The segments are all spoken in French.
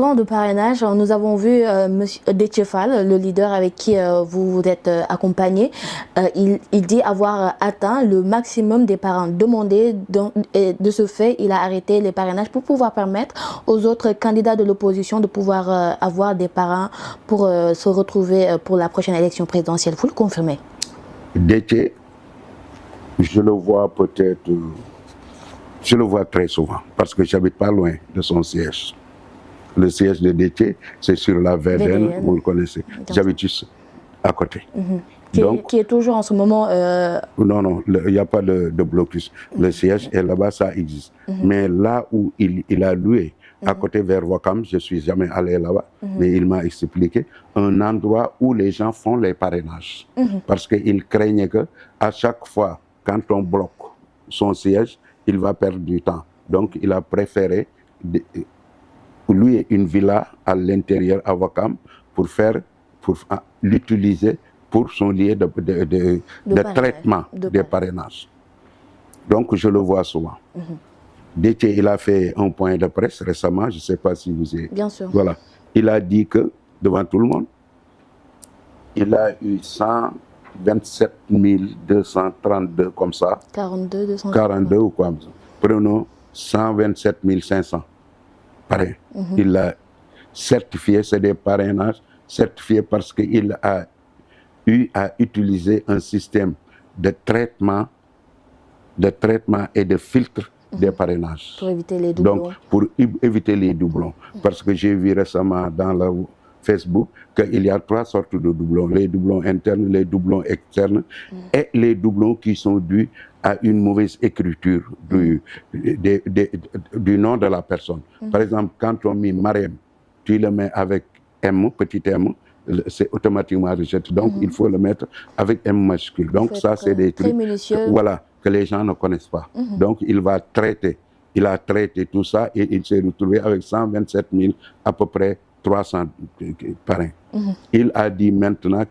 parlant de parrainage, nous avons vu Monsieur Déthié Fall, le leader avec qui vous vous êtes accompagné. Il dit avoir atteint le maximum des parrains demandés. Et de ce fait, il a arrêté les parrainages pour pouvoir permettre aux autres candidats de l'opposition de pouvoir avoir des parrains pour se retrouver pour la prochaine élection présidentielle. Vous le confirmez? Déthié, je le vois peut-être, je le vois très souvent parce que j'habite pas loin de son siège. Le siège de Déthié, c'est sur la VDN, vous le connaissez. J'habite juste à côté. Qui est toujours en ce moment... Non, il n'y a pas de blocus. Le siège est là-bas, ça existe. Mais là où il a loué, à côté vers Wakam, je ne suis jamais allé là-bas, mais il m'a expliqué un endroit où les gens font les parrainages. Parce qu'il craignait qu'à chaque fois, quand on bloque son siège, il va perdre du temps. Donc, il a préféré louer une villa à l'intérieur à Wakam pour l'utiliser pour son lieu de traitement des parrainages. Donc, je le vois souvent. Déthié, il a fait un point de presse récemment, je ne sais pas si vous avez... Bien sûr. Voilà. Il a dit que, devant tout le monde, il a eu 127 232 comme ça. 42 ou quoi. Prenons 127 500 parrains. Il a certifié, c'est des parrainages certifiés parce qu'il a eu à utiliser un système de traitement et de filtre des parrainages. Pour éviter les doublons. Donc, pour éviter les doublons. Parce que j'ai vu récemment dans le Facebook qu'il y a 3 sortes de doublons. Les doublons internes, les doublons externes et les doublons qui sont dus à une mauvaise écriture du nom de la personne. Par exemple, quand on met Mariem, tu le mets avec M, petit m, c'est automatiquement rejeté. Donc, il faut le mettre avec M majuscule. Donc, ça, c'est des trucs que les gens ne connaissent pas. Donc, il a traité tout ça et il s'est retrouvé avec 127 000, à peu près 300 parrains. Il a dit maintenant,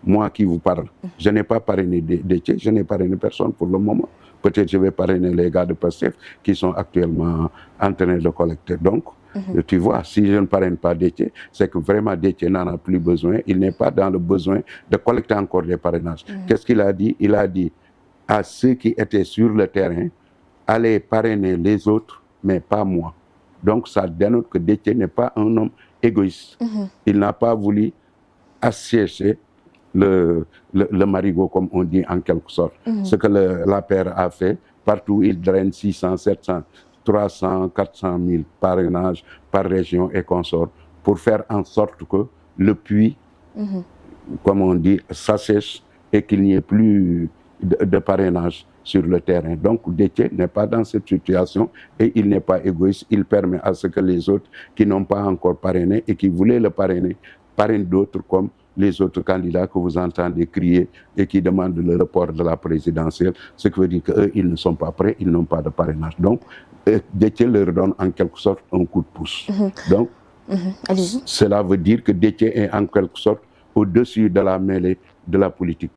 moi qui vous parle, je n'ai pas parrainé Déthié, je n'ai parrainé personne pour le moment. Peut-être je vais parrainer les gars de Pastef qui sont actuellement en train de collecter. Donc, tu vois, si je ne parraine pas Déthié, c'est que vraiment Déthié n'en a plus besoin. Il n'est pas dans le besoin de collecter encore des parrainages. Qu'est-ce qu'il a dit? Il a dit à ceux qui étaient sur le terrain, allez parrainer les autres, mais pas moi. Donc, ça dénote que Déthié n'est pas un homme égoïste. Il n'a pas voulu assiéger le marigot, comme on dit en quelque sorte. Ce que l'APR a fait, partout il draine 600, 700, 300, 400 000 parrainages par région et consorts pour faire en sorte que le puits, comme on dit, s'assèche et qu'il n'y ait plus de parrainage sur le terrain. Donc, Déthié n'est pas dans cette situation et il n'est pas égoïste. Il permet à ce que les autres qui n'ont pas encore parrainé et qui voulaient le parrainer, parrainent d'autres comme les autres candidats que vous entendez crier et qui demandent le report de la présidentielle, ce qui veut dire qu'eux, ils ne sont pas prêts, ils n'ont pas de parrainage. Donc, Déthié leur donne en quelque sorte un coup de pouce. Donc, cela veut dire que Déthié est en quelque sorte au-dessus de la mêlée de la politique.